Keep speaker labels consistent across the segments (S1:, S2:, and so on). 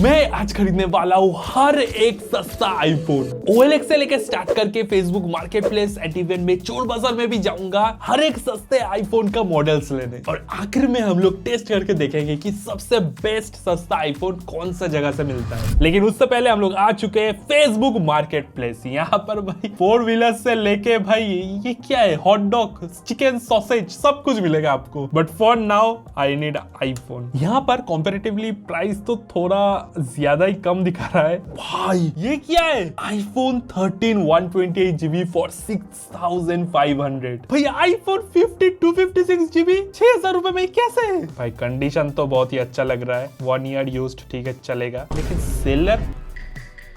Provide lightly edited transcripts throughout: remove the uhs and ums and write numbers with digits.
S1: मैं आज खरीदने वाला हूँ हर एक सस्ता आईफोन। OLX से लेकर स्टार्ट करके फेसबुक मार्केट प्लेस, एंटीवेन में, चोर बाजार में भी जाऊंगा हर एक सस्ते आईफोन का मॉडल्स लेने, और आखिर में हम लोग टेस्ट करके देखेंगे कि सबसे बेस्ट सस्ता आईफोन कौन सा जगह से मिलता है। लेकिन उससे पहले हम लोग आ चुके हैं फेसबुक मार्केट प्लेस। यहाँ पर भाई 4 व्हीलर से लेके भाई ये क्या है, हॉट डॉग, चिकन, सॉसेज, सब कुछ मिलेगा आपको। But for now I need iPhone. यहाँ पर कंपैरेटिवली प्राइस तो थोड़ा ज्यादा ही कम दिखा रहा है। भाई ये क्या है, आईफोन 13 128GB फॉर 6500। भाई आईफोन 50 256GB 6000 रुपए में कैसे? भाई कंडीशन तो बहुत ही अच्छा लग रहा है, 1 ईयर यूज्ड, ठीक है चलेगा। लेकिन सेलर,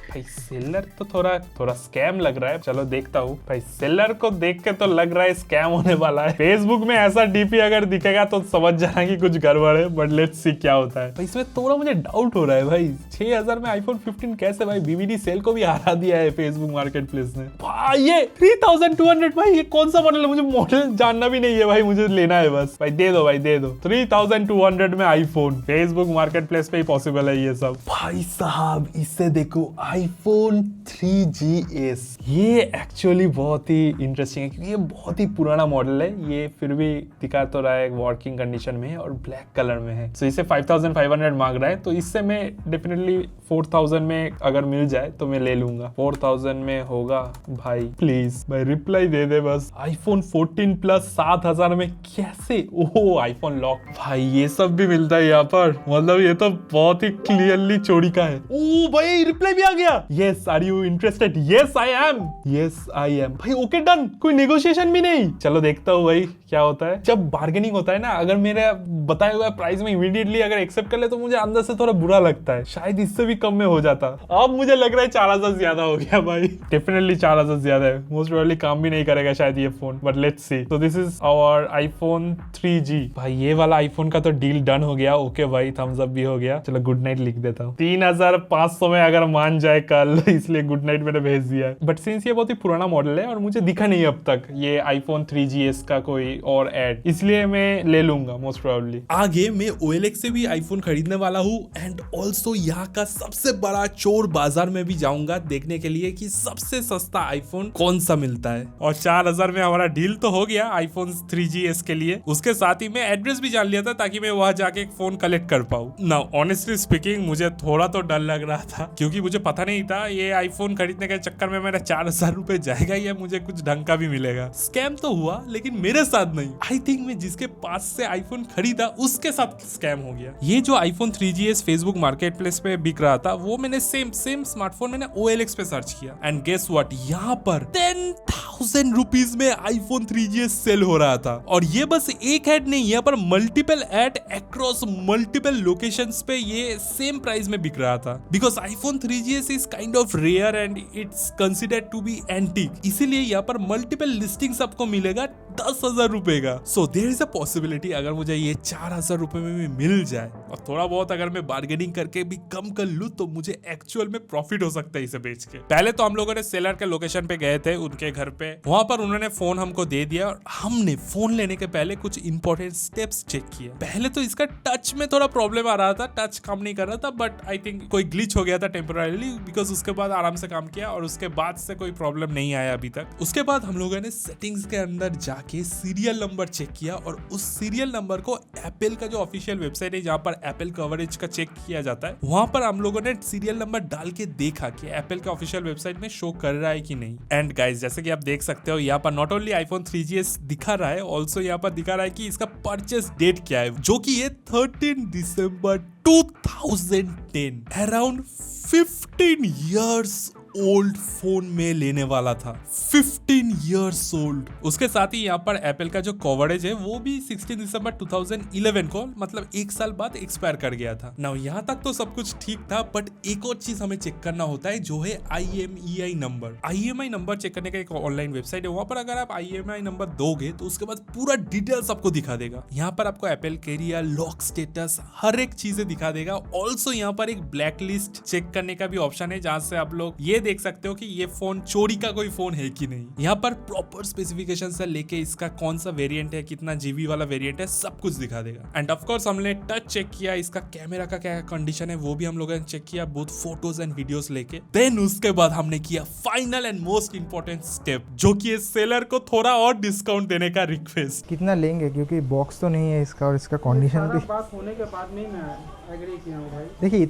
S1: भाई सेलर तो थोड़ा स्कैम लग रहा है। चलो देखता हूँ। भाई सेलर को देख के तो लग रहा है स्कैम होने वाला है। फेसबुक में ऐसा डीपी अगर दिखेगा तो समझ जाना कि कुछ गड़बड़ है, बट लेट्स सी क्या होता है। भाई इसमें थोड़ा मुझे डाउट हो रहा है। भाई 6000 में आईफोन 15 कैसे? भाई बीबीडी सेल को भी हरा दिया है फेसबुक मार्केट प्लेस ने। भाई ये 3200। भाई ये कौन सा मॉडल है? मुझे मॉडल जानना भी नहीं है भाई, मुझे लेना है बस। भाई दे दो, भाई दे दो। 3200 में आईफोन फेसबुक मार्केट प्लेस पे ही पॉसिबल है ये सब। भाई साहब इसे देखो, iPhone 3GS। ये एक्चुअली बहुत ही इंटरेस्टिंग है क्योंकि ये बहुत ही पुराना मॉडल है। ये फिर भी दिखा तो रहा है वर्किंग कंडीशन में है और ब्लैक कलर में है। तो इसे 5500 मांग रहा है, तो इससे मैं डेफिनेटली 4000 में अगर मिल जाए तो मैं ले लूंगा। 4000 में होगा भाई, प्लीज भाई रिप्लाई दे दे बस। iPhone 14 प्लस 7000 में कैसे? ओह आईफोन लॉक। भाई ये सब भी मिलता है यहाँ पर, मतलब ये तो बहुत ही क्लियरली चोरी का है। ओ भाई रिप्लाई भी आ गया। Yes, are you interested? Yes, I am. Yes, I am. भाई ओके डन, कोई नेगोशिएशन भी नहीं। चलो देखता हूँ भाई क्या होता है। जब बार्गेनिंग होता है ना, अगर मेरे बताए हुए प्राइस में इमीडिएटली अगर एक्सेप्ट कर ले तो मुझे अंदर से थोड़ा बुरा लगता है। शायद इससे भी कम में हो जाता। अब मुझे लग रहा है 4000 ज्यादा हो गया भाई। डेफिनेटली 4000 ज्यादा है। मोस्ट प्रोबेबली काम भी नहीं करेगा शायद ये फोन, बट लेट्स सी। तो this is our iPhone 3G। भाई ये वाला आईफोन का तो डील डन हो गया। ओके भाई थम्स अप भी हो गया। चलो गुड नाइट लिख देता हूँ। 3500 में अगर मान जाए कल, इसलिए गुड नाइट मैंने भेज दिया। बट सिंस ये बहुत ही पुराना मॉडल है और मुझे दिखा नहीं अब तक ये आईफोन 3GS का कोई और एड, इसलिए मैं ले लूंगा मोस्ट प्रोबेबली। आगे मैं OLX से भी आईफोन खरीदने वाला हूँ एंड ऑल्सो यहाँ का सबसे बड़ा चोर बाजार में भी जाऊंगा देखने के लिए कि सबसे सस्ता आईफोन कौन सा मिलता है। और 4000 में हमारा डील तो हो गया आईफोन 3GS के लिए। उसके साथ ही मैं एड्रेस भी जान लिया था ताकि मैं वहां जाके एक फोन कलेक्ट कर पाऊँ। नाउ ऑनेस्टली स्पीकिंग मुझे थोड़ा तो डर लग रहा था क्योंकि मुझे पता नहीं था ये आईफोन खरीदने के चक्कर में मेरा 4000 रुपए जाएगा या मुझे कुछ ढंग का भी मिलेगा। स्कैम तो हुआ लेकिन मेरे साथ नहीं। आई थिंक मैं जिसके पास से आईफोन खरीदा उसके साथ स्कैम हो गया। ये जो iPhone 3GS Facebook market place पे बिक रहा था वो मैंने सेम स्मार्टफोन मैंने OLX पे सर्च किया एंड गेस व्हाट, यहाँ पर 10,000 रुपीज में आईफोन 3GS सेल हो रहा था। और ये बस एक एड नहीं, यहाँ पर multiple ad across multiple locations पे ये सेम प्राइस में बिक रहा था। Because iPhone 3GS is kind of rare and it's considered to be antique, इसीलिए यहाँ पर मल्टीपल लिस्टिंग्स आपको मिलेगा 10,000 रुपए का। So there is a possibility अगर मुझे ये 4000 रुपए में भी मिल जाए और थोड़ा बहुत अगर मैं बार्गेनिंग करके भी कम कर लूं तो मुझे एक्चुअल में प्रॉफिट हो सकता है इसे बेच के। पहले तो हम लोगों ने सेलर के लोकेशन पे गए थे, उनके घर पे। वहां पर उन्होंने फोन हमको दे दिया और हमने फोन लेने के पहले कुछ इंपॉर्टेंट स्टेप्स चेक किए। पहले तो इसका टच में थोड़ा प्रॉब्लम आ रहा था, टच काम नहीं कर रहा था, बट आई थिंक कोई ग्लिच हो गया था टेम्पोररीली। बिकॉज उसके बाद आराम से काम किया और उसके बाद से कोई प्रॉब्लम नहीं आया अभी तक। उसके बाद हम लोगों ने सेटिंग्स के अंदर जाके सीरियल नंबर चेक किया और उस सीरियल नंबर को एप्पल का जो ऑफिशियल वेबसाइट है जहां पर एप्पल कवरेज का चेक किया जाता है, वहां पर हम लोगों ने सीरियल नंबर डाल के देखा कि एप्पल के ऑफिशियल वेबसाइट में शो कर रहा है कि नहीं। एंड गाइस जैसे कि आप देख सकते हो यहाँ पर नॉट ओनली आईफोन 3GS दिखा रहा है, ऑल्सो यहाँ पर दिखा रहा है कि इसका परचेस डेट क्या है, जो कि ये 13 दिसंबर 2010, अराउंड 15 इयर्स ओल्ड फोन में लेने वाला था। 15 इयर्स ओल्ड। उसके साथ ही यहाँ पर एप्पल का जो कवरेज है वो भी 16 दिसंबर 2011 को, मतलब 1 साल बाद एक्सपायर कर गया था। नाउ यहाँ तक तो सब कुछ ठीक था, बट एक और चीज हमें चेक करना होता है जो है IMEI number. IMEI number check करने का एक ऑनलाइन वेबसाइट है, वहां पर अगर आप IMEI नंबर दोगे तो उसके बाद पूरा डिटेल्स आपको दिखा देगा। यहाँ पर आपको एप्पल कैरियर, लॉक स्टेटस, हर एक चीजें दिखा देगा। ऑल्सो यहाँ पर एक ब्लैक लिस्ट चेक करने का भी ऑप्शन है जहाँ से आप लोग ये देख सकते हो कि ये फोन चोरी का कोई फोन है कि नहीं। यहाँ पर प्रॉपर स्पेसिफिकेशन से लेके इसका कौन सा वेरिएंट है, कितना जीबी वाला वेरिएंट है, सब कुछ दिखा देगा। एंड ऑफ कोर्स हमने टच चेक किया, इसका कैमरा का क्या कंडीशन है वो भी हम लोगों ने चेक किया, बोथ फोटोज एंड वीडियोस लेके। देन उसके बाद हमने किया final and most important step, जो कि इस सेलर को थोड़ा और डिस्काउंट देने का रिक्वेस्ट।
S2: कितना लेंगे, क्योंकि बॉक्स तो नहीं है इसका और इसका कंडीशन भी
S3: बात होने के बाद नहीं मैं एग्री किया हूँ भाई।
S2: देखिए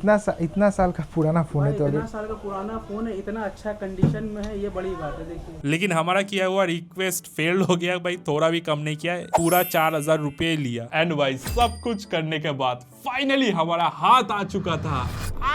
S2: इतना साल का पुराना फोन है, तो
S3: इतना साल का पुराना फोन है, इतना अच्छा कंडीशन में है, ये बड़ी बात है। देखिए
S1: लेकिन हमारा किया हुआ रिक्वेस्ट फेल हो गया भाई, थोड़ा भी कम नहीं किया है, पूरा 4000 रुपये लिया। एंड भाई सब कुछ करने के बाद फाइनली हमारा हाथ आ चुका था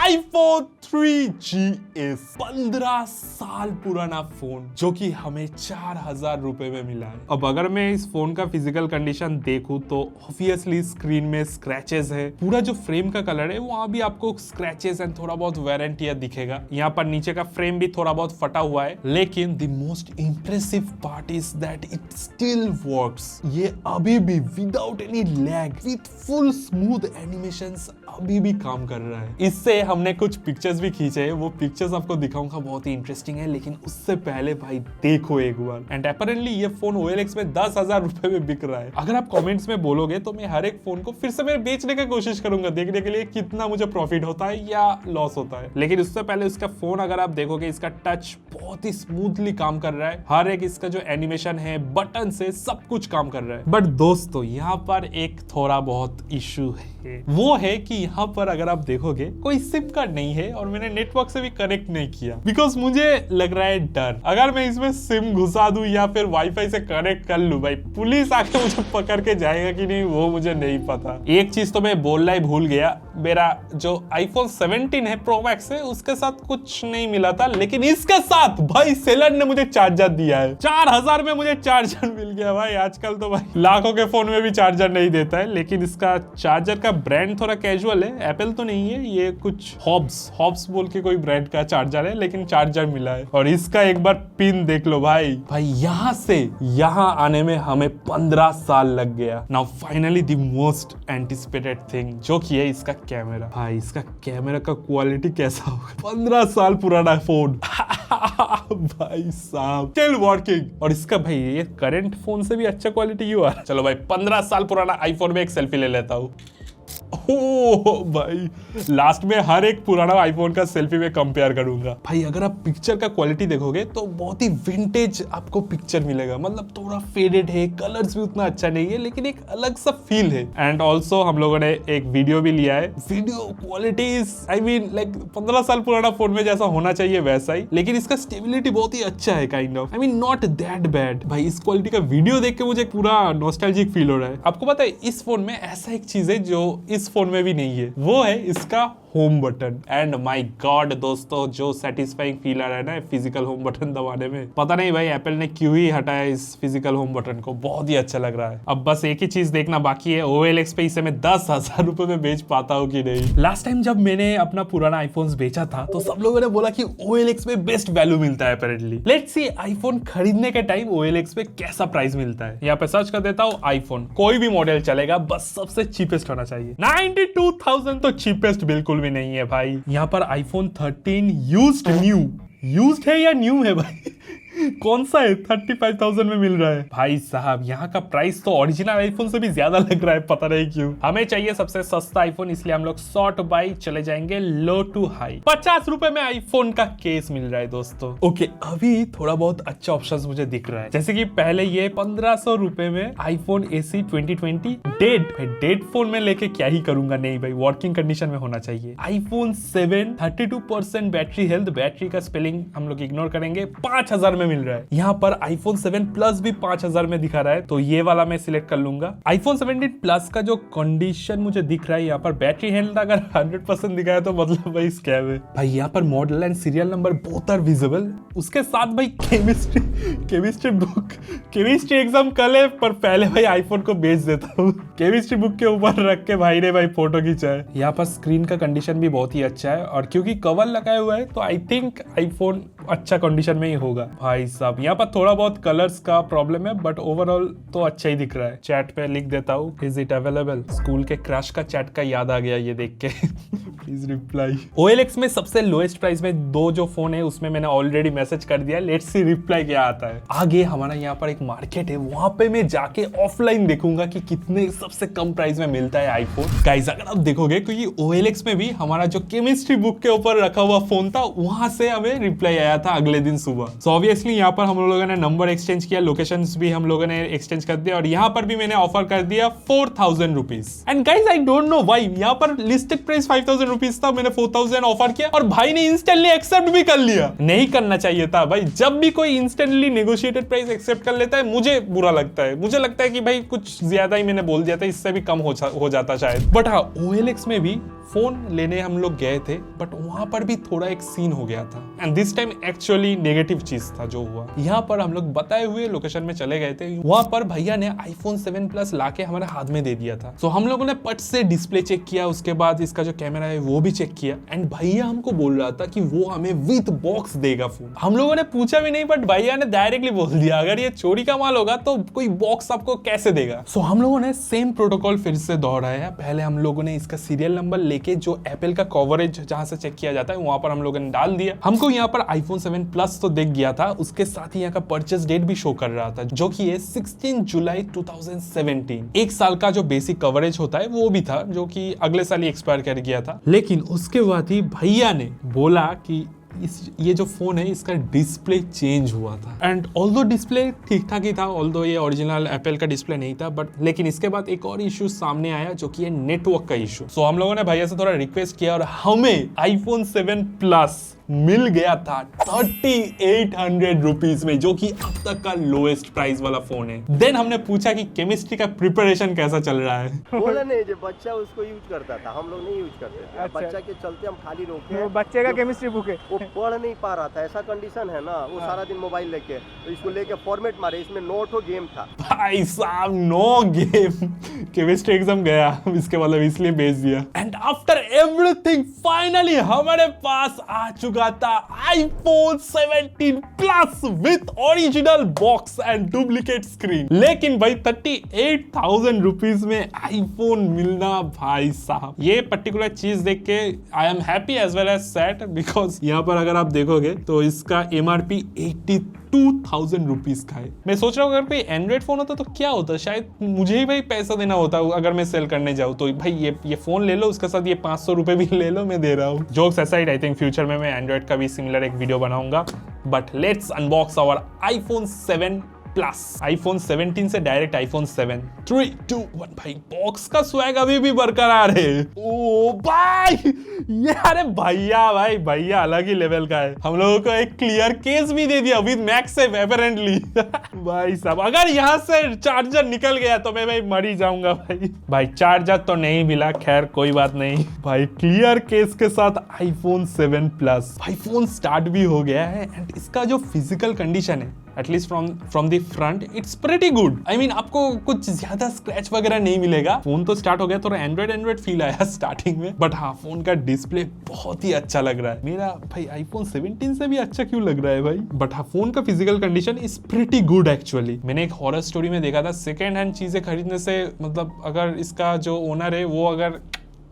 S1: iPhone 3GS, 15 साल पुराना फोन, जो कि हमें 4000 रुपए में मिला है। अब अगर मैं इस फोन का फिजिकल कंडीशन देखूं तो ऑब्वियसली स्क्रीन में स्क्रैचेस है, पूरा जो फ्रेम का कलर है वहां भी आपको स्क्रैचेस एंड थोड़ा बहुत वारंटी दिखेगा। यहाँ पर नीचे का फ्रेम भी थोड़ा बहुत फटा हुआ है, लेकिन the most impressive part is that it still works. ये अभी भी without any lag with full smooth animations अभी भी काम कर रहा है। इससे हमने कुछ पिक्चर्स भी खींचे, वो पिक्चर्स आपको दिखाऊंगा, बहुत ही इंटरेस्टिंग है। लेकिन उससे पहले भाई देखो एक बार। एंड अपेरेंटली ये फोन OLX में 10,000 रुपए में बिक रहा है। अगर आप कमेंट्स में बोलोगे तो मैं हर एक फोन को फिर से मैं बेचने की कोशिश करूंगा, देखने के लिए कितना मुझे प्रॉफिट होता है या लॉस होता है। लेकिन उससे पहले उसका फोन अगर आप देखोगे, इसका टच बहुत ही स्मूथली काम कर रहा है, हर एक इसका जो एनिमेशन है, बटन से सब कुछ काम कर रहा है। बट दोस्तों यहाँ पर एक थोड़ा बहुत इशू है, वो है कि यहाँ पर अगर आप देखोगे कोई सिम कार्ड नहीं है और मैंने नेटवर्क से भी कनेक्ट नहीं किया, बिकॉज मुझे लग रहा है डर, अगर मैं इसमें सिम घुसा दूं या फिर वाईफाई से कनेक्ट कर लूं, भाई पुलिस आके मुझे पकड़ के जाएगा कि नहीं वो मुझे नहीं पता। एक चीज तो मैं बोलना ही भूल गया, मेरा जो iPhone 17 है प्रो मैक्स है उसके साथ कुछ नहीं मिला था, लेकिन इसके साथ भाई सेलर ने मुझे चार्जर दिया है। 4000 में मुझे चार्जर मिल गया भाई। आजकल तो भाई लाखों के फोन में भी चार्जर नहीं देता है, लेकिन इसका चार्जर का ब्रांड थोड़ा कैजुअल है, एप्पल तो नहीं है, ये कुछ हॉब्स बोल के कोई ब्रांड का चार्जर है, लेकिन चार्जर मिला है। और इसका एक बार पिन देख लो भाई यहाँ से यहाँ आने में हमें 15 साल लग गया। Now finally the most anticipated thing, जो कि है इसका कैमरा। भाई इसका कैमरा का क्वालिटी कैसा होगा, 15 साल पुराना फोन भाई साहब स्टिल वर्किंग। और इसका भाई ये करंट फोन से भी अच्छा क्वालिटी क्यों आ रहा है। चलो भाई 15 साल पुराना आईफोन में एक सेल्फी ले लेता हूँ। ओह भाई लास्ट में हर एक पुराना आईफोन का सेल्फी में कंपेयर करूंगा। भाई अगर आप पिक्चर का क्वालिटी देखोगे तो बहुत ही विंटेज आपको पिक्चर मिलेगा, मतलब थोड़ा फेडेड है, कलर्स भी उतना अच्छा नहीं है, लेकिन एक अलग सा फील है। एंड ऑल्सो हम लोगों ने एक वीडियो भी लिया है, video quality I mean like 15 साल पुराना फोन में जैसा होना चाहिए वैसा ही, लेकिन इसका स्टेबिलिटी बहुत ही अच्छा है, kind of I mean not that bad. भाई इस क्वालिटी का वीडियो देख के मुझे पूरा नॉस्टैल्जिक फील हो रहा है। आपको पता है इस फोन में ऐसा एक चीज है जो इस फोन में भी नहीं है, वो है इसका home button. And my God दोस्तों, जो सेटिस्फाइंग फील आ रहा है ना फिजिकल होम बटन दबाने में, पता नहीं भाई एप्पल ने क्यों ही हटाया इस फिजिकल होम बटन को, बहुत ही अच्छा लग रहा है। अब बस एक ही चीज देखना बाकी है, OLX पे इसे मैं 10,000 रुपए में बेच पाता हूँ कि नहीं। लास्ट टाइम जब मैंने अपना पुराना आईफोन बेचा था तो सब लोगों ने बोला कि OLX में बेस्ट वैल्यू मिलता है अपेरेंटली। लेट्स सी आईफोन खरीदने के टाइम OLX पे कैसा प्राइस मिलता है। यहाँ पे सर्च कर देता हूँ आईफोन, कोई भी मॉडल चलेगा, बस सबसे चीपेस्ट होना चाहिए। 92,000 तो चीपेस्ट बिल्कुल भी नहीं है भाई। यहाँ पर iPhone 13 यूज्ड है या न्यू है भाई कौन सा है, 35,000 में मिल रहा है। भाई साहब यहाँ का प्राइस तो ओरिजिनल आईफोन से भी ज्यादा लग रहा है, पता नहीं क्यों। हमें चाहिए सबसे सस्ता आईफोन, इसलिए हम लोग सॉर्ट बाय चले जाएंगे लो टू हाई। 50 रुपए में आईफोन का केस मिल रहा है दोस्तों। ओके अभी थोड़ा बहुत अच्छा ऑप्शन मुझे दिख रहा है, जैसे कि पहले ये 1500 रुपए में iPhone SE 2020 डेड फोन में लेके क्या ही करूंगा, नहीं भाई वर्किंग कंडीशन में होना चाहिए। iPhone 7 32% बैटरी हेल्थ, बैटरी का स्पेलिंग हम लोग इग्नोर करेंगे, 5000 मिल रहा है। यहाँ पर iPhone 7 Plus भी 5000 में दिखा रहा है, तो ये वाला मैं सिलेक्ट कर लूंगा। iPhone 17 Plus का जो कंडीशन मुझे दिख रहा है, यहाँ पर बैटरी हेल्थ अगर 100% दिखा है तो मतलब भाई स्कैम है। भाई यहाँ पर model and serial number both are visible, उसके साथ भाई केमिस्ट्री बुक, केमिस्ट्री एग्जाम कल है, पर पहले भाई आईफोन को बेच देता हूँ। केमिस्ट्री बुक के ऊपर रख के भाई ने भाई फोटो खींचा है। यहाँ पर स्क्रीन का कंडीशन भी बहुत ही अच्छा है, और क्योंकि कवर लगाया हुआ है तो आई थिंक आईफोन अच्छा कंडीशन में ही होगा। भाई साहब यहाँ पर थोड़ा बहुत कलर्स का प्रॉब्लम है, बट ओवरऑल तो अच्छा ही दिख रहा है। चैट पे लिख देता हूँ, इज इट अवेलेबल। स्कूल के क्रश का चैट का याद आ गया ये देख के। Please reply. OLX में सबसे लोएस्ट प्राइस में दो जो फोन है उसमें मैंने ऑलरेडी मैसेज कर दिया, लेट्स सी रिप्लाई क्या आता है। आगे हमारा यहाँ पर एक मार्केट है, वहां पे मैं जाके ऑफलाइन देखूंगा कि कितने सबसे कम प्राइस में मिलता है आईफोन। गाइस अगर आप देखोगे क्योंकि OLX में भी हमारा जो केमिस्ट्री बुक के ऊपर रखा हुआ फोन था, वहां से हमें रिप्लाई आया था अगले दिन सुबह। सो ऑब्वियसली यहाँ पर हम लोगों ने नंबर एक्सचेंज किया, लोकेशंस भी हम लोगों ने एक्सचेंज कर दिया, और यहाँ पर भी मैंने ऑफर कर दिया 4000 rupees. And guys I don't know why यहाँ पर लिस्टेड प्राइस 5000 रुपीज था, मैंने 4000 ऑफर किया और भाई ने इंस्टेंटली एक्सेप्ट भी कर लिया। नहीं करना चाहिए था भाई, जब भी कोई इंस्टेंटली नेगोशिएटेड प्राइस एक्सेप्ट कर लेता है मुझे बुरा लगता है। मुझे लगता है कि भाई कुछ ज्यादा ही मैंने बोल दिया था, इससे भी कम हो जाता शायद। बट हाँ OLX में भी फोन लेने हम लोग गए थे, बट वहां पर भी थोड़ा एक सीन हो गया था, and this time actually negative चीज था जो हुआ। यहाँ पर हम लोग बताए हुए लोकेशन में चले गए थे, वहां पर भैया ने iPhone 7 Plus लाके हमारे हाथ में दे दिया था। सो हम लोगों ने पट से डिस्प्ले चेक किया, उसके बाद इसका जो कैमरा है वो भी चेक किया, एंड भैया हमको बोल रहा था कि वो हमें विद बॉक्स देगा फोन। हम लोगों ने पूछा भी नहीं, बट भैया ने डायरेक्टली बोल दिया अगर ये चोरी का माल होगा तो कोई बॉक्स आपको कैसे देगा। सो हम लोगों ने सेम प्रोटोकॉल फिर से दोहराया। पहले हम लोगों ने इसका सीरियल नंबर लेके जो एप्पल का कवरेज जहां से चेक किया जाता है वहां पर हम लोगों ने डाल दिया। हमको यहाँ पर iPhone 7 Plus तो दिख गया था, उसके साथ ही यहाँ का परचेस डेट भी शो कर रहा था जो कि है 16 जुलाई 2017। एक साल का जो बेसिक कवरेज होता है वो भी था, जो कि अगले साल ही एक्सपायर कर गया था। लेकिन उसके बाद ही भैया ने बोला कि ये जो फोन है इसका डिस्प्ले चेंज हुआ था, एंड ऑल्दो डिस्प्ले ठीक ठाक ही था, ऑल्दो ये ओरिजिनल एप्पल का डिस्प्ले नहीं था, बट लेकिन इसके बाद एक और इशू सामने आया जो कि है नेटवर्क का इशू। सो हम लोगों ने भैया से थोड़ा रिक्वेस्ट किया और हमें iPhone 7 Plus मिल गया था 3800 रुपीज में, जो कि अब तक का लोएस्ट प्राइस वाला फोन है। देन हमने पूछा कि केमिस्ट्री का प्रिपरेशन कैसा चल रहा है।
S4: बोला नहीं, जो बच्चा उसको यूज करता था, हम लोग नहीं यूज करते थे।
S2: अच्छा।
S4: बच्चा के चलते हम खाली रोके।
S2: वो बच्चे का केमिस्ट्री बुक है,
S4: वो पढ़ नहीं पा रहा था, ऐसा कंडीशन है ना, वो सारा दिन मोबाइल लेके, तो इसको लेके फॉर्मेट मारे, इसमें 9 ठो गेम था।
S1: भाई साहब 9 गेम, केमिस्ट्री एग्जाम गया इसके मतलब इसलिए भेज दिया। एंड आफ्टर एवरीथिंग फाइनली हमारे पास आ चुका था iPhone 17 Plus with original box and duplicate screen. लेकिन भाई 38,000 रुपीज में आईफोन मिलना, भाई साहब ये पर्टिकुलर चीज देख के I am happy as well as sad, because यहाँ पर अगर आप देखोगे तो इसका MRP 82,000 रुपीज का है। मैं सोच रहा हूँ अगर कोई एंड्रॉइड फोन होता तो क्या होता, शायद मुझे ही भाई पैसा देना होता अगर मैं सेल करने जाऊँ तो। भाई ये फोन ले लो, उसके साथ ये 500 रुपए भी ले लो, मैं दे रहा हूँ। Jokes aside, I think future में मैं एंड्रॉइड का भी सिमिलर एक वीडियो बनाऊंगा। But let's unbox our iPhone 7 Plus, iPhone 17 से डायरेक्ट iPhone 7। 3, 2, 1 भाई बॉक्स का स्वैग अभी भी बरकरार है। ओ भाई ये, अरे भैया अलग ही लेवल का है। हम लोगों को एक क्लियर केस भी दे दिया विद मैगसेफ अपेरेंटली। भाई साहब अगर यहाँ से चार्जर निकल गया तो मैं भाई मर ही जाऊंगा भाई चार्जर तो नहीं मिला, खैर कोई बात नहीं। भाई क्लियर केस के साथ iPhone 7 Plus, भाई फोन स्टार्ट भी हो गया है, एंड इसका जो फिजिकल कंडीशन है at least from the front it's pretty good. I mean आपको कुछ ज्यादा स्क्रैच वगैरह नहीं मिलेगा। फोन तो स्टार्ट हो गया, थोड़ा एंड्रॉइड फील आया स्टार्टिंग में, बट हाँ फोन का डिस्प्ले बहुत ही अच्छा लग रहा है। मेरा भाई iPhone 17 से भी अच्छा क्यों लग रहा है भाई, बट हाँ फोन का physical condition is pretty good actually. मैंने एक हॉरर स्टोरी में देखा था, सेकेंड हैंड चीजें खरीदने से मतलब अगर इसका जो ओनर है वो अगर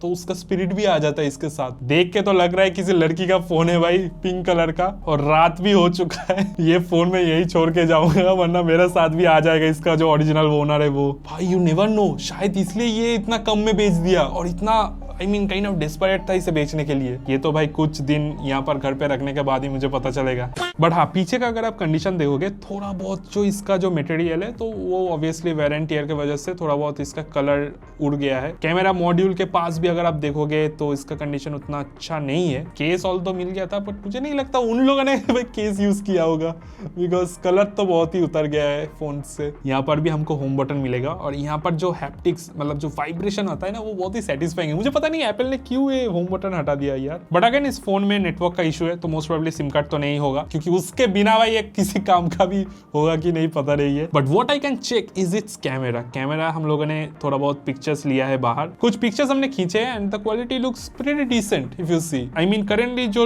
S1: तो उसका स्पिरिट भी आ जाता है इसके साथ। देख के तो लग रहा है किसी लड़की का फोन है भाई, पिंक कलर का, और रात भी हो चुका है। ये फोन में यही छोड़ के जाऊंगा, वरना मेरे साथ भी आ जाएगा इसका जो ओरिजिनल ओनर है वो। भाई यू नेवर नो, शायद इसलिए ये इतना कम में बेच दिया, और इतना I mean kind of desperate था इसे बेचने के लिए। ये तो भाई कुछ दिन यहाँ पर घर पे रखने के बाद ही मुझे पता चलेगा। बट हाँ पीछे का अगर आप कंडीशन देखोगे, थोड़ा बहुत जो इसका जो मटेरियल है तो वो ऑब्वियसली वेर एंड टियर की वजह से थोड़ा बहुत इसका कलर उड़ गया है। कैमरा मॉड्यूल के पास भी अगर आप देखोगे तो इसका कंडीशन उतना अच्छा नहीं है। केस ऑल तो मिल गया था, बट मुझे नहीं लगता उन लोगों ने भाई केस यूज किया होगा, बिकॉज कलर तो बहुत ही उतर गया है फोन से। यहाँ पर भी हमको होम बटन मिलेगा, और यहाँ पर जो हैप्टिक्स मतलब जो वाइब्रेशन आता है ना वो बहुत ही सेटिस्फाइंग है। मुझे पता नहीं एप्पल ने क्यों ये होम बटन हटा दिया यार। बट अगेन इस फोन में नेटवर्क का इशू है, तो मोस्ट प्रोबेबली सिम कार्ड तो नहीं होगा, क्योंकि उसके बिना भाई ये किसी काम का भी होगा कि नहीं पता नहीं है। But what I can check is it's camera हम लोगों ने थोड़ा बहुत पिक्चर्स लिया है बाहर, कुछ पिक्चर्स हमने खींचे हैं and the quality looks pretty decent if you see. I mean currently जो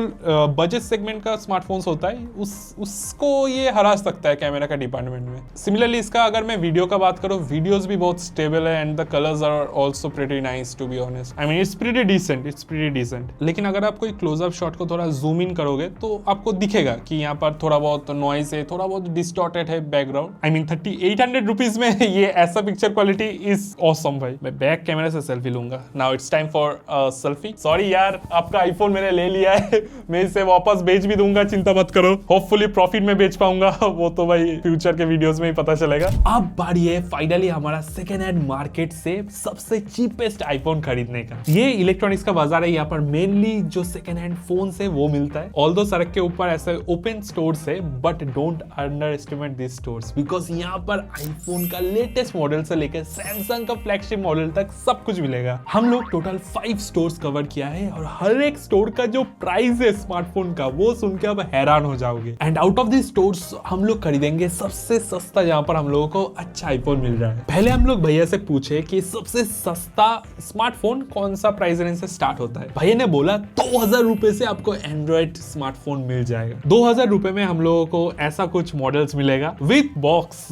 S1: बजट सेगमेंट का स्मार्टफोन्स होता है उसको ये हरा सकता है कैमरा का डिपार्टमेंट में। सिमिलरली इसका अगर मैं वीडियो का बात करूँ, वीडियोस भी बहुत स्टेबल है and the colours are also pretty nice to be honest. I mean it's pretty decent. लेकिन अगर आप कोई क्लोजअप शॉट को थोड़ा जूम इन करोगे तो आपको दिखेगा कि यहाँ पर थोड़ा बहुत नॉइस है, थोड़ा बहुत डिस्टॉर्टेड है बैकग्राउंड। आई मीन 3800 रुपीज में ये ऐसा पिक्चर क्वालिटी इज ऑसम भाई। मैं बैक कैमरा से सेल्फी लूंगा। Now it's time for selfie. Sorry यार, आपका आईफोन मैंने ले लिया है, मैं इसे वापस बेच भी दूंगा, चिंता मत करो। होपफुली प्रॉफिट में बेच पाऊंगा, वो तो भाई फ्यूचर के वीडियोस में ही पता चलेगा। अब बारी है फाइनली हमारा सेकेंड हैंड मार्केट से सबसे चीपेस्ट आईफोन खरीदने का। ये इलेक्ट्रॉनिक्स का बाजार है, यहाँ पर मेनली जो सेकेंड हैंड फोन है वो मिलता है। ऑल्दो सड़क के ऊपर ऐसे ओपन स्टोर्स है, but don't under estimate this stores, because यहाँ पर आईफोन का लेटेस्ट मॉडल से लेकर सैमसंग का फ्लैगशिप मॉडल तक सब कुछ मिलेगा। हम लोग टोटल 5 स्टोर्स कवर किया है और हर एक स्टोर का जो प्राइस है स्मार्टफोन का वो सुन के अब हैरान हो जाओगे। And out of this stores हम लोग खरीदेंगे सबसे सस्ता जहाँ पर हम लोगों को अच्छा आईफोन मिल रहा है। पहले हम लोग भैया से पूछे कि सबसे सस्ता स्मार्टफोन कौन सा प्राइस रेंज से स्टार्ट होता है। भैया ने बोला 2000 रुपए से आपको एंड्रॉइड स्मार्टफोन मिल जाएगा। 2000 रुपए में हम लोगों को ऐसा कुछ मॉडल्स मिलेगा विथ बॉक्स।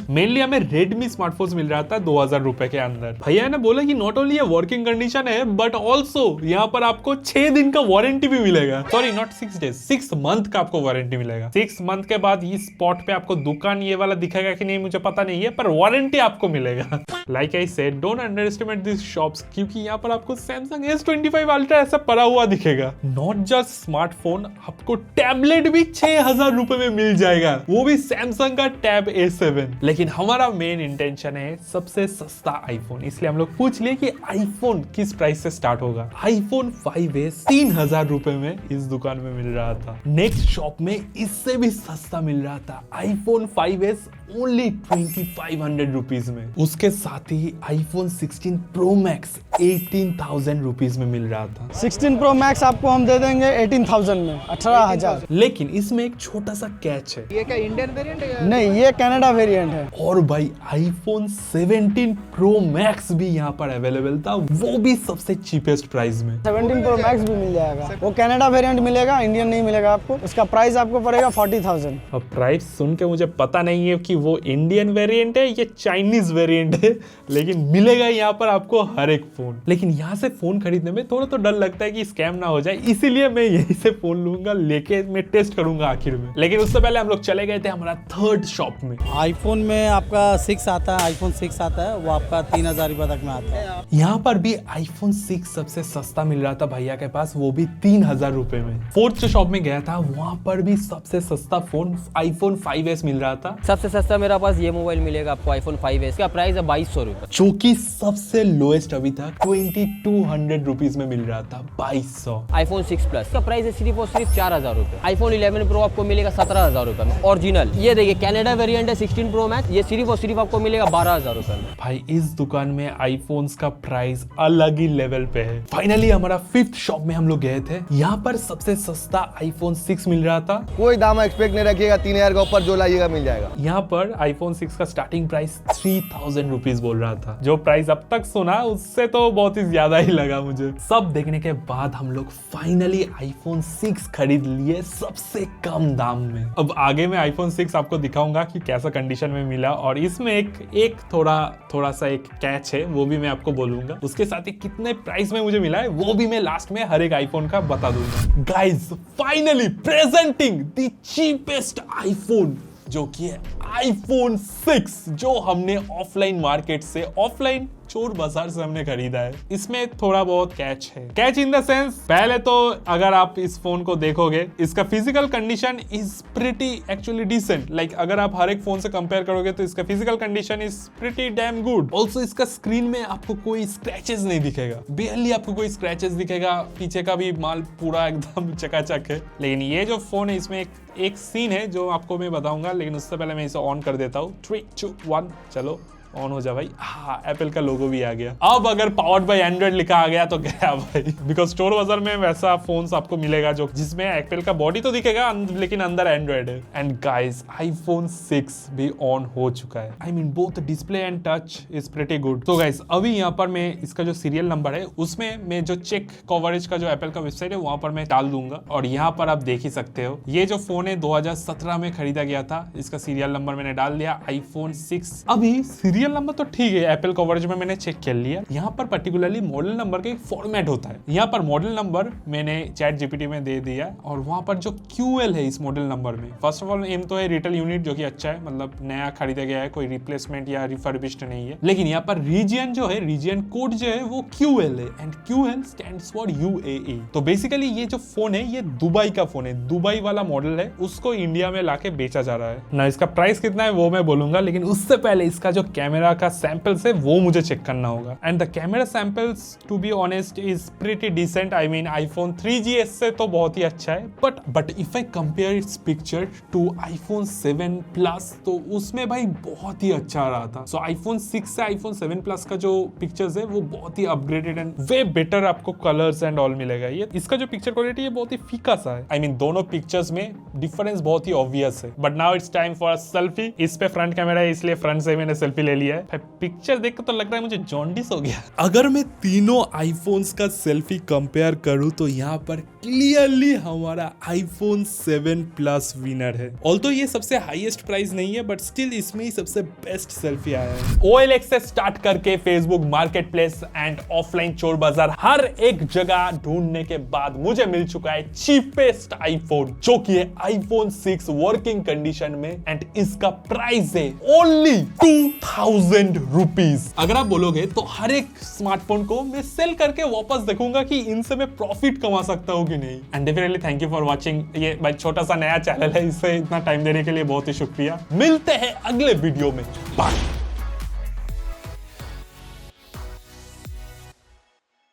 S1: मेनली हमें रेडमी स्मार्टफोन मिल रहा था 2000 रुपए के अंदर। भैया ने बोला कि नॉट ओनली ये वर्किंग कंडीशन है, बट ऑल्सो यहाँ पर आपको 6 दिन का वारंटी भी मिलेगा। सॉरी नॉट 6 डेज, 6 मंथ का आपको वारंटी मिलेगा। 6 मंथ के बाद इस स्पॉट पे आपको दुकान ये वाला दिखेगा कि नहीं मुझे पता नहीं है, पर वारंटी आपको मिलेगा। Like I said, don't under estimate this shops, क्योंकि यहाँ पर आपको सैमसंग S25 अल्ट्रा ऐसा पड़ा हुआ दिखेगा। नॉट जस्ट स्मार्टफोन, आपको टैबलेट भी 6000 रुपए में मिल जाएगा, वो भी सैमसंग का टैब A7। लेकिन हमारा मेन इंटेंशन है सबसे सस्ता आईफोन, इसलिए हम लोग पूछ लिए कि आईफोन किस प्राइस से स्टार्ट होगा। आईफोन 5s 3000 रुपए में इस दुकान में मिल रहा था। नेक्स्ट शॉप में इससे भी सस्ता मिल रहा था, आईफोन 5s ओनली 2500 रुपीज में। उसके साथ ही आईफोन 16 प्रो मैक्स 18,000 रुपीज में मिल रहा था।
S5: 16 प्रो मैक्स आपको हम दे देंगे 18,000 में, 18,000।
S1: लेकिन इसमें एक छोटा सा कैच है।
S3: ये क्या इंडियन वेरिएंट है?
S5: नहीं, ये कनाडा वेरिएंट है।
S1: और भाई आईफोन 17 प्रो मैक्स भी यहाँ पर अवेलेबल था, वो भी सबसे चीपेस्ट प्राइस में।
S5: 17 प्रो मैक्स भी मिल जाएगा, वो कनाडा वेरिएंट मिलेगा, इंडियन नहीं मिलेगा आपको। उसका प्राइस आपको पड़ेगा 40,000।
S1: अब प्राइस सुन के मुझे पता नहीं है कि वो इंडियन वेरिएंट है या चाइनीज वेरिएंट है, लेकिन मिलेगा यहाँ पर आपको हर एक फोन। लेकिन यहाँ से फोन खरीदने में थोड़ा तो डर लगता है कि स्कैम ना हो जाए, इसीलिए मैं यहीं से फोन लूंगा, लेके मैं टेस्ट करूंगा आखिर में। लेकिन उससे पहले हम लोग चले गए थे हमारा थर्ड शॉप में।
S6: आईफोन में आपका 6 आता है, आईफोन 6 आता है, वो आपका 3000 रुपए तक में आता है।
S1: यहाँ पर भी आईफोन 6 सबसे सस्ता मिल रहा था भैया के पास, वो भी 3000 रुपए में। फोर्थ शॉप में गया था, वहां पर भी सबसे सस्ता फोन आईफोन 5s मिल रहा था।
S7: सबसे सस्ता मेरा पास ये मोबाइल मिलेगा आपको, आईफोन 5s का प्राइस है 2200 रुपए,
S1: जो कि सबसे लोएस्ट अभी तक 2200 रुपीज में मिल रहा था, 2200।
S7: आईफोन 6 प्लस का प्राइस है सिर्फ और सिर्फ 4000 रुपए। आईफोन 11 प्रो आपको मिलेगा 17000 रुपए में ओरिजिनल। ये देखिए कनाडा वेरिएंट है 16 प्रो मैक्स, ये सिर्फ और सिर्फ आपको मिलेगा 12000 रुपए में।
S1: भाई इस दुकान में आईफोन्स का प्राइस अलग ही लेवल पे है। फाइनली हमारा फिफ्थ शॉप में हम लोग गए थे, यहाँ पर सबसे सस्ता आईफोन 6 मिल रहा था।
S4: कोई दाम एक्सपेक्ट नहीं रखिएगा, 3000 के ऊपर जो लाइएगा मिल जाएगा।
S1: यहाँ पर आईफोन 6 का स्टार्टिंग प्राइस 3000 रुपीज बोल रहा था। जो प्राइस अब तक सुना उससे तो बहुत ही ज्यादा ही लगा मुझे। सब देखने के बाद हम लोग फाइनली आईफोन 6 खरीद लिए सबसे कम दाम में। अब आगे मैं आईफोन 6 आपको दिखाऊंगा कि कैसा कंडीशन में मिला, और इसमें एक थोड़ा सा एक कैच है, वो भी मैं आपको बोलूंगा। उसके साथ ही कितने प्राइस में मुझे मिला है वो भी मैं लास्ट में हर एक आईफोन का बता दूंगा। Guys finally presenting the cheapest iPhone, जो कि है आईफोन 6, जो हमने ऑफलाइन मार्केट से, ऑफलाइन चोर बाजार से हमने खरीदा है। इसमें थोड़ा बहुत कैच है। कैच इन द सेंस, पहले तो अगर आप इस फोन को देखोगे, इसका physical condition is pretty actually decent. Like अगर आप हर एक फोन से कंपेयर करोगे तो इसका physical condition is pretty damn good. Also इसका स्क्रीन में आपको कोई स्क्रैचेस नहीं दिखेगा, बेयरली आपको कोई स्क्रैचेस दिखेगा। पीछे का भी माल पूरा एकदम चकाचक है। लेकिन ये जो फोन है, इसमें एक सीन है जो आपको मैं बताऊंगा, लेकिन उससे पहले मैं इसे ऑन कर देता हूँ। 3, 2, 1 चलो। ऑन हो जा भाई। हाँ, एप्पल का लोगो भी आ गया। अब अगर पावर्ड बाय एंड्रॉइड लिखा आ गया तो गया भाई, बिकॉज स्टोर बाजार में वैसा फोन्स आपको मिलेगा जो जिसमें एप्पल का बॉडी तो दिखेगा लेकिन अंदर एंड्रॉइड है। एंड गाइस, आईफोन 6 भी ऑन हो चुका है। I mean both display and touch is pretty good. तो गाइस, अभी यहाँ पर मैं इसका जो सीरियल नंबर है उसमें मैं जो चेक कवरेज का जो एप्पल का वेबसाइट है वहां पर मैं डाल दूंगा, और यहाँ पर आप देख ही सकते हो ये जो फोन है 2017 में खरीदा गया था। इसका सीरियल नंबर मैंने डाल दिया आईफोन 6। अभी सीरियल नंबर तो ठीक है, एप्पल कवरेज में मैंने चेक कर लिया। यहाँ पर पर्टिकुलरली मॉडल नंबर का एक फॉर्मेट होता है। यहाँ पर मॉडल नंबर मैंने चैट जीपीटी में दे दिया, और वहां पर जो QL है इस मॉडल नंबर में, फर्स्ट ऑफ ऑल एम तो है रिटेल यूनिट, जो कि अच्छा है, मतलब नया खरीदा गया है, कोई रिप्लेसमेंट या रिफर्बिश्ड नहीं है। लेकिन यहाँ पर रीजन जो है, रीजन कोड जो है वो QL है, and QL stands for UAE। तो बेसिकली ये जो फोन है ये दुबई का फोन है, दुबई वाला मॉडल है, उसको इंडिया में लाके बेचा जा रहा है ना। इसका प्राइस कितना है वो मैं बोलूंगा, लेकिन उससे पहले इसका जो कैमरा का सैंपल्स है वो मुझे चेक करना होगा। And the camera samples to be honest is pretty decent. I mean iPhone 3GS से तो बहुत ही अच्छा है, but if I compare its picture to iPhone 7 plus तो उसमें भाई बहुत ही अच्छा आ रहा था। सो आईफोन 6 से आईफोन 7 प्लस का जो पिक्चर्स है वो बहुत ही अपग्रेडेड एंड वे बेटर आपको कलर्स एंड ऑल मिलेगा। ये इसका जो पिक्चर क्वालिटी है बहुत ही फीका सा है। आई मीन दोनों पिक्चर्स में डिफरेंस बहुत ही ऑब्वियस है। But now it's time for selfie. इस पे फ्रंट कैमरा है इसलिए फ्रंट से मैंने सेल्फी ले लिया है। पिक्चर देख के तो लग रहा है मुझे जॉन्डिस हो गया। अगर मैं तीनों आईफोन्स का सेल्फी कंपेयर करूं तो यहाँ पर क्लियरली हमारा आईफोन 7 प्लस विनर है। ऑल्दो ये सबसे हाईएस्ट प्राइस नहीं है, बट स्टिल इसमें ही सबसे बेस्ट सेल्फी आया है। OLX से स्टार्ट करके Facebook market place and offline चोर बाजार हर एक जगह ढूंढने के बाद मुझे मिल चुका है चीपेस्ट आईफोन, जो कि है आईफोन 6 वर्किंग कंडीशन में, एंड इसका प्राइस है ओनली 2000 रुपीज। अगर आप बोलोगे तो हर एक स्मार्टफोन को मैं सेल करके वापस देखूंगा कि इनसे मैं प्रॉफिट कमा सकता हूं कि नहीं। And definitely thank you for watching. ये भाई छोटा सा नया चैनल है, इससे इतना टाइम देने के लिए बहुत ही शुक्रिया। मिलते हैं अगले वीडियो में, बाय।